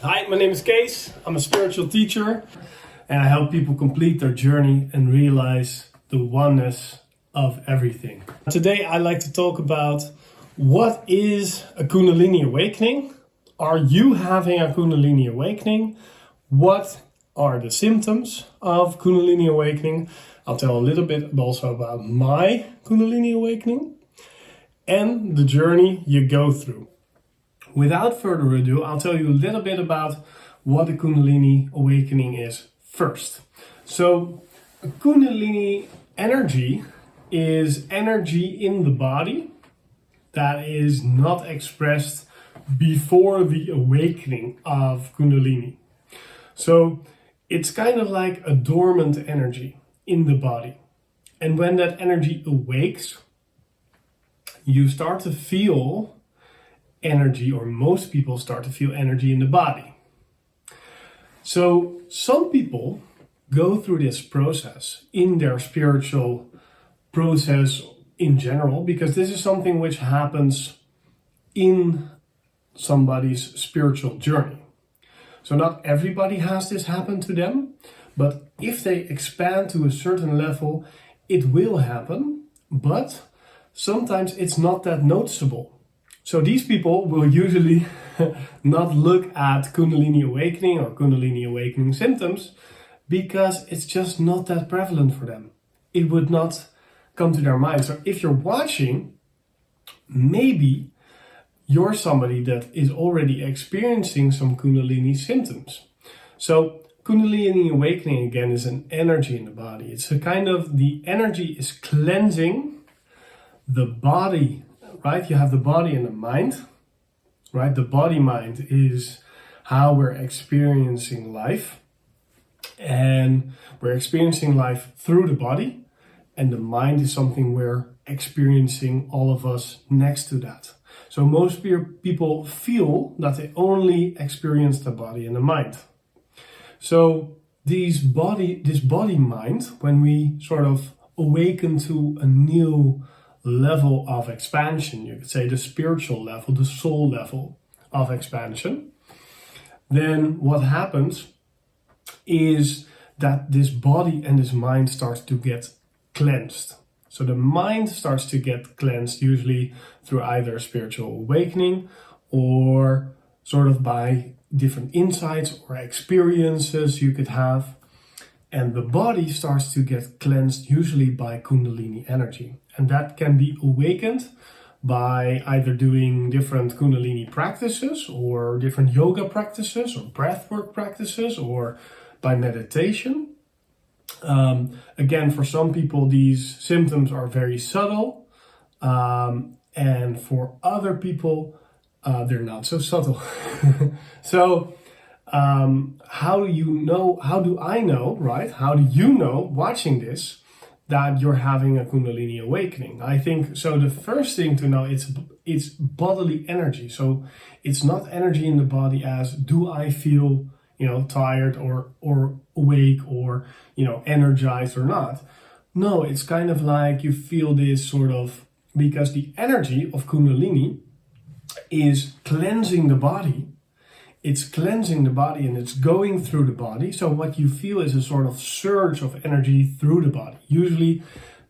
Hi, my name is Kees. I'm a spiritual teacher and I help people complete their journey and realize the oneness of everything. Today I'd like to talk about what is a Kundalini awakening? Are you having a Kundalini awakening? What are the symptoms of Kundalini awakening? I'll tell a little bit also about my Kundalini awakening and the journey you go through. Without further ado, I'll tell you a little bit about what a Kundalini awakening is first. So, a Kundalini energy is energy in the body that is not expressed before the awakening of Kundalini. So, it's kind of like a dormant energy in the body. And when that energy awakes, you start to feel energy, or most people start to feel energy in the body. So some people go through this process in their spiritual process in general, because this is something which happens in somebody's spiritual journey. So not everybody has this happen to them, but if they expand to a certain level, it will happen, but sometimes it's not that noticeable. So these people will usually not look at Kundalini awakening or Kundalini awakening symptoms because it's just not that prevalent for them. It would not come to their mind. So if you're watching, maybe you're somebody that is already experiencing some Kundalini symptoms. So Kundalini awakening again is an energy in the body. It's a kind of, the energy is cleansing the body. Right, you have the body and the mind, right? The body-mind is how we're experiencing life, and we're experiencing life through the body, and the mind is something we're experiencing, all of us, next to that. So most people feel that they only experience the body and the mind. So this body-mind, when we sort of awaken to a new level of expansion, you could say the spiritual level, the soul level of expansion, then what happens is that this body and this mind starts to get cleansed. So the mind starts to get cleansed usually through either spiritual awakening or sort of by different insights or experiences you could have. And the body starts to get cleansed usually by Kundalini energy. And that can be awakened by either doing different Kundalini practices or different yoga practices or breathwork practices or by meditation. Again, for some people, these symptoms are very subtle. And for other people, they're not so subtle. So, how do you know, right? How do you know, watching this, that you're having a Kundalini awakening? I think, so the first thing to know, it's bodily energy. So it's not energy in the body as, do I feel, tired or awake or, energized or not? No, it's kind of like you feel this sort of, because the energy of Kundalini is cleansing the body. It's cleansing the body and it's going through the body. So what you feel is a sort of surge of energy through the body. Usually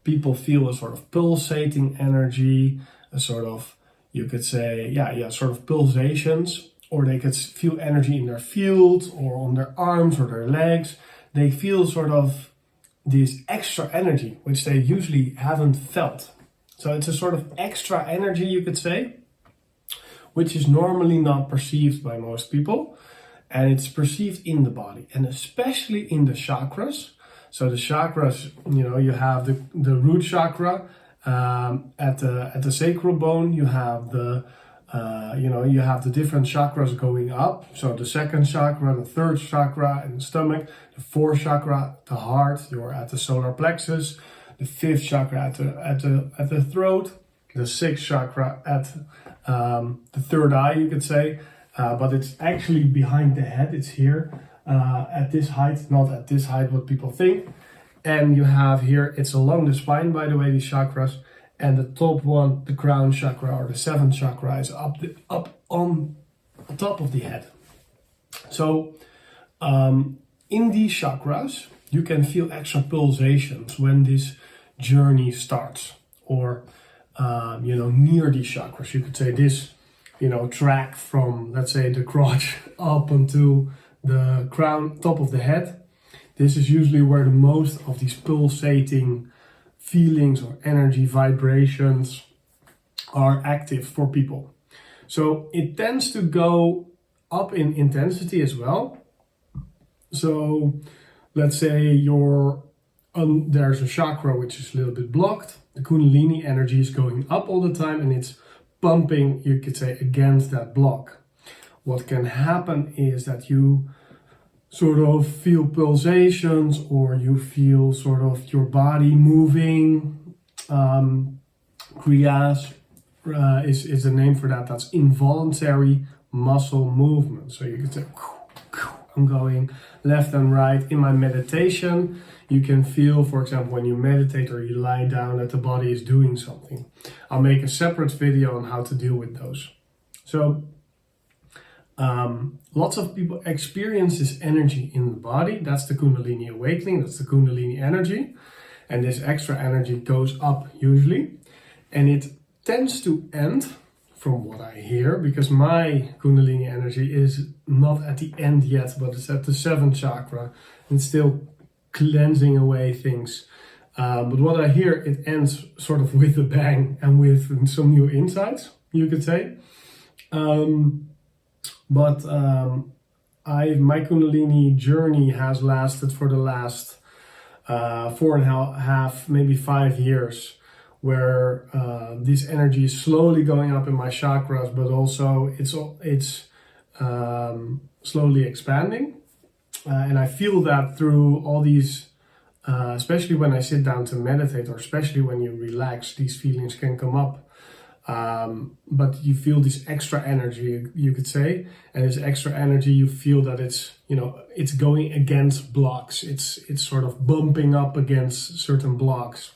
people feel a sort of pulsating energy, a sort of, you could say, sort of pulsations, or they could feel energy in their field or on their arms or their legs. They feel sort of this extra energy, which they usually haven't felt. So it's a sort of extra energy, you could say, which is normally not perceived by most people, and it's perceived in the body, and especially in the chakras. So the chakras, you have the root chakra at the sacral bone. You have the different chakras going up. So the second chakra, the third chakra in the stomach, the fourth chakra, the heart. You're at the solar plexus. The fifth chakra at the throat. The sixth chakra at the third eye, you could say, but it's actually behind the head. It's here at this height, not at this height, what people think. And you have here, it's along the spine, by the way, these chakras, and the top one, the crown chakra or the seventh chakra, is up on top of the head. So in these chakras, you can feel extra pulsations when this journey starts, or near these chakras. You could say this, track from, let's say, the crotch up onto the crown, top of the head. This is usually where the most of these pulsating feelings or energy vibrations are active for people. So it tends to go up in intensity as well. So let's say there's a chakra which is a little bit blocked. The Kundalini energy is going up all the time and it's pumping, you could say, against that block. What can happen is that you sort of feel pulsations, or you feel sort of your body moving. Kriyas is the name for that. That's involuntary muscle movement. So you could say, I'm going left and right. In my meditation, you can feel, for example, when you meditate or you lie down, that the body is doing something. I'll make a separate video on how to deal with those. So lots of people experience this energy in the body. That's the Kundalini awakening. That's the Kundalini energy. And this extra energy goes up usually. And it tends to end, from what I hear, because my Kundalini energy is not at the end yet, but it's at the 7th chakra and still cleansing away things. But what I hear, it ends sort of with a bang and with some new insights, you could say. But my Kundalini journey has lasted for the last 4.5, maybe 5 years, where this energy is slowly going up in my chakras, but also it's slowly expanding. And I feel that through all these, especially when I sit down to meditate, or especially when you relax, these feelings can come up. But you feel this extra energy, you could say, and this extra energy, you feel that it's going against blocks. It's sort of bumping up against certain blocks.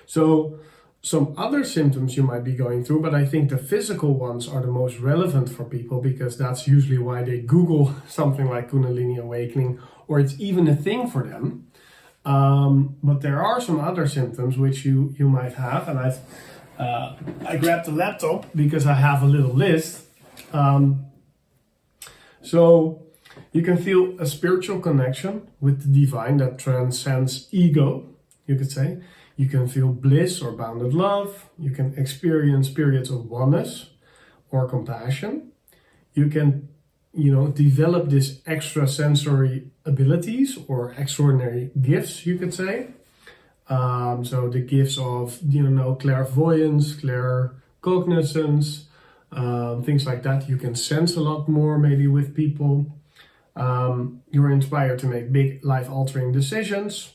So some other symptoms you might be going through, but I think the physical ones are the most relevant for people, because that's usually why they Google something like Kundalini awakening, or it's even a thing for them. But there are some other symptoms which you might have, and I grabbed the laptop because I have a little list. So you can feel a spiritual connection with the divine that transcends ego, you could say. You can feel bliss or bounded love. You can experience periods of oneness or compassion. You can, develop this extrasensory abilities or extraordinary gifts, you could say. So the gifts of, clairvoyance, claircognizance, things like that. You can sense a lot more maybe with people. You're inspired to make big life-altering decisions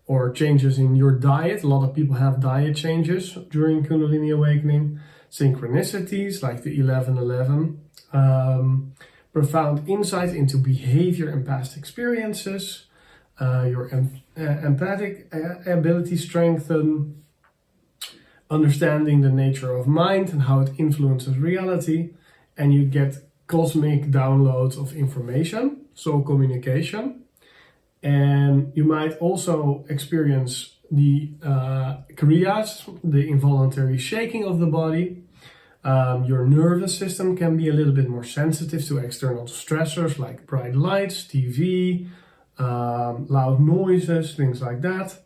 or changes in your diet. A lot of people have diet changes during Kundalini awakening. Synchronicities like the 1111. Profound insight into behavior and past experiences. Your empathic ability strengthen, understanding the nature of mind and how it influences reality, and you get cosmic downloads of information, soul communication. And you might also experience the Kriyas, the involuntary shaking of the body. Your nervous system can be a little bit more sensitive to external stressors like bright lights, TV, loud noises, things like that.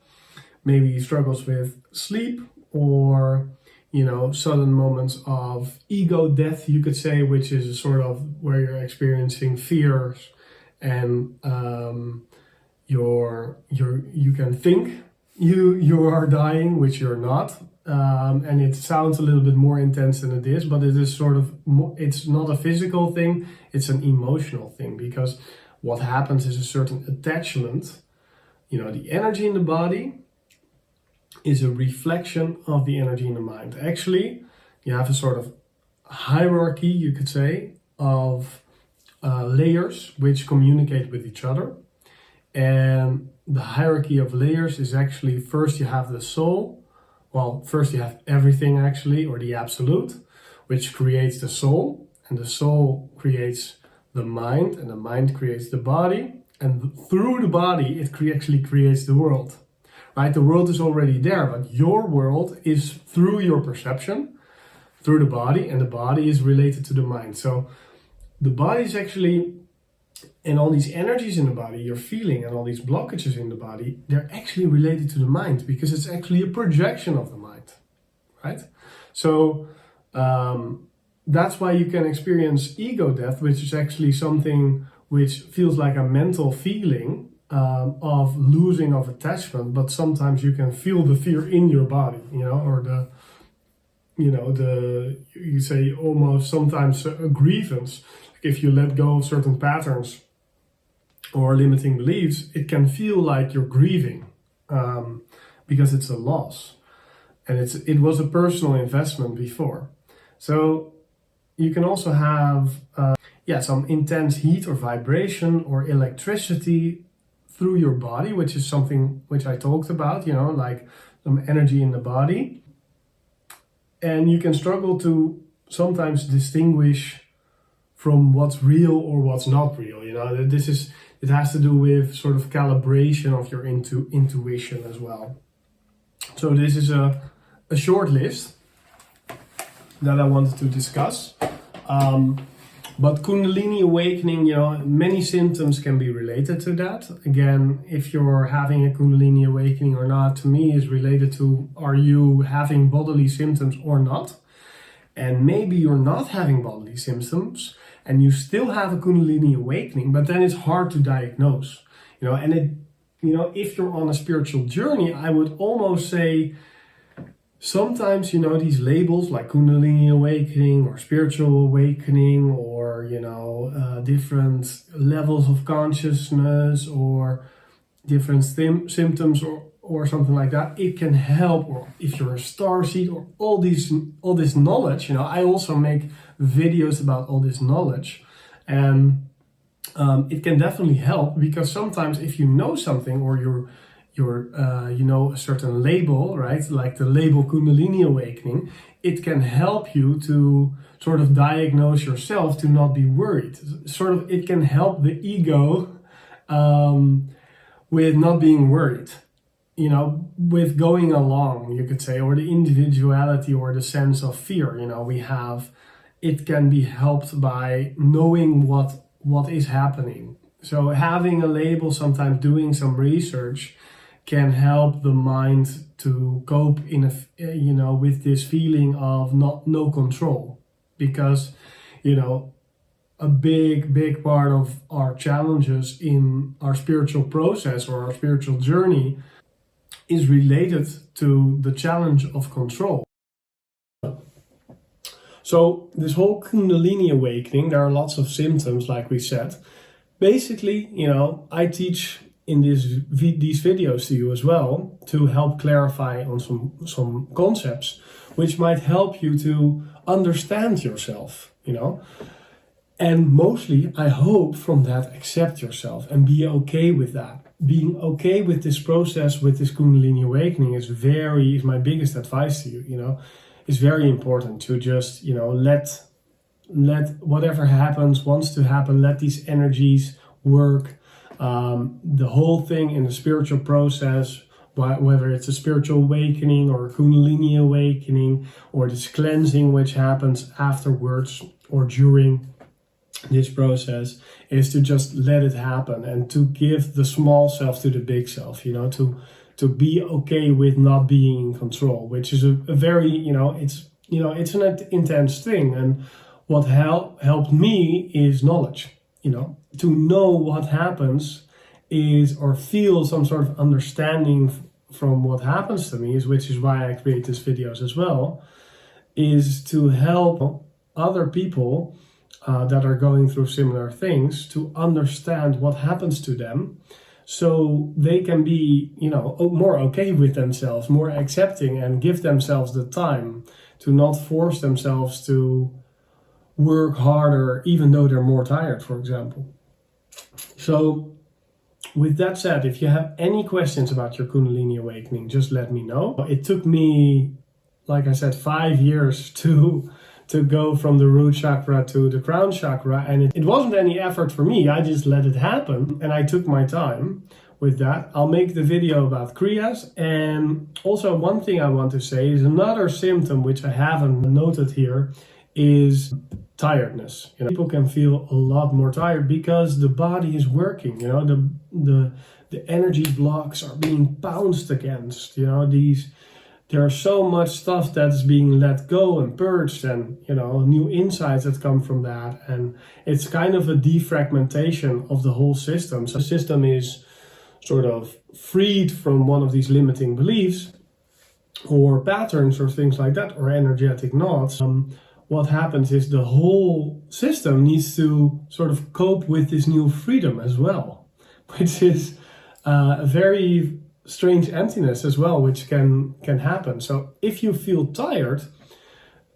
Maybe struggles with sleep, or sudden moments of ego death, you could say, which is a sort of where you're experiencing fears and you can think you are dying, which you're not. And it sounds a little bit more intense than it is, but it is sort of it's not a physical thing, it's an emotional thing, because what happens is a certain attachment. The energy in the body is a reflection of the energy in the mind. Actually, you have a sort of hierarchy, you could say, of layers which communicate with each other. And the hierarchy of layers is actually, first you have the soul. Well, first you have everything actually, or the absolute, which creates the soul. And the soul creates the mind, and the mind creates the body, and through the body it actually creates the world. Right? The world is already there, but your world is through your perception, through the body, and the body is related to the mind. So the body is actually, and all these energies in the body you're feeling, and all these blockages in the body, they're actually related to the mind, because it's actually a projection of the mind, right? So that's why you can experience ego death, which is actually something which feels like a mental feeling of losing of attachment, but sometimes you can feel the fear in your body, or you say almost sometimes a grievance. If you let go of certain patterns or limiting beliefs, it can feel like you're grieving because it's a loss, and it was a personal investment before. So you can also have some intense heat or vibration or electricity through your body, which is something which I talked about, like some energy in the body. And you can struggle to sometimes distinguish from what's real or what's not real. It has to do with sort of calibration of your intuition as well. So this is a short list that I wanted to discuss. But Kundalini awakening, many symptoms can be related to that. Again, if you're having a Kundalini awakening or not, to me is related to, are you having bodily symptoms or not? And maybe you're not having bodily symptoms and you still have a Kundalini awakening, but then it's hard to diagnose. If you're on a spiritual journey, I would almost say, sometimes, these labels like Kundalini awakening or spiritual awakening or, different levels of consciousness or different symptoms or something like that, it can help. Or if you're a starseed or all this knowledge, I also make videos about all this knowledge, and it can definitely help, because sometimes if you know something or you're a certain label, right? Like the label Kundalini awakening, it can help you to sort of diagnose yourself to not be worried. It can help the ego with not being worried, with going along, you could say, or the individuality or the sense of fear, it can be helped by knowing what is happening. So having a label, sometimes doing some research, can help the mind to cope with this feeling of no control, because a big part of our challenges in our spiritual process or our spiritual journey is related to the challenge of control. So this whole Kundalini awakening, there are lots of symptoms, like we said. Basically, I teach in these videos to you as well, to help clarify on some concepts which might help you to understand yourself, and mostly, I hope from that, accept yourself and be okay with that. Being okay with this process, with this Kundalini awakening is my biggest advice to you. It's very important to just let whatever happens, wants to happen, let these energies work. The whole thing in the spiritual process, whether it's a spiritual awakening or a Kundalini awakening, or this cleansing which happens afterwards or during this process, is to just let it happen and to give the small self to the big self, to be okay with not being in control, which is a very, it's an intense thing. And what helped me is knowledge. To know what happens is, or feel some sort of understanding from what happens to me, which is why I create these videos as well, is to help other people that are going through similar things to understand what happens to them, so they can be, more okay with themselves, more accepting, and give themselves the time to not force themselves to work harder even though they're more tired, for example. So with that said, if you have any questions about your Kundalini awakening, just let me know. It took me, like I said, 5 years to to go from the root chakra to the crown chakra, and it wasn't any effort for me. I just let it happen, and I took my time with that. I'll make the video about Kriyas. And also one thing I want to say is another symptom which I haven't noted here is tiredness. People can feel a lot more tired because the body is working. The energy blocks are being bounced against. There's so much stuff that's being let go and purged, and new insights that come from that. And it's kind of a defragmentation of the whole system. So the system is sort of freed from one of these limiting beliefs or patterns or things like that, or energetic knots. What happens is the whole system needs to sort of cope with this new freedom as well, which is a very strange emptiness as well, which can happen. So if you feel tired,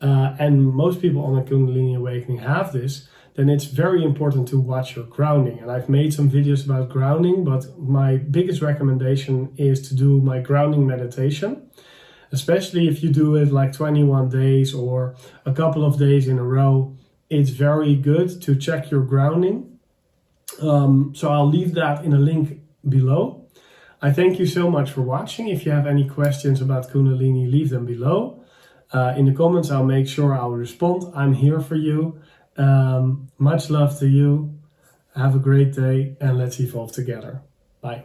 and most people on a Kundalini Awakening have this, then it's very important to watch your grounding. And I've made some videos about grounding, but my biggest recommendation is to do my grounding meditation, especially if you do it like 21 days or a couple of days in a row. It's very good to check your grounding. So I'll leave that in a link below. I thank you so much for watching. If you have any questions about Kundalini, leave them below. In the comments, I'll make sure I'll respond. I'm here for you. Much love to you. Have a great day, and let's evolve together. Bye.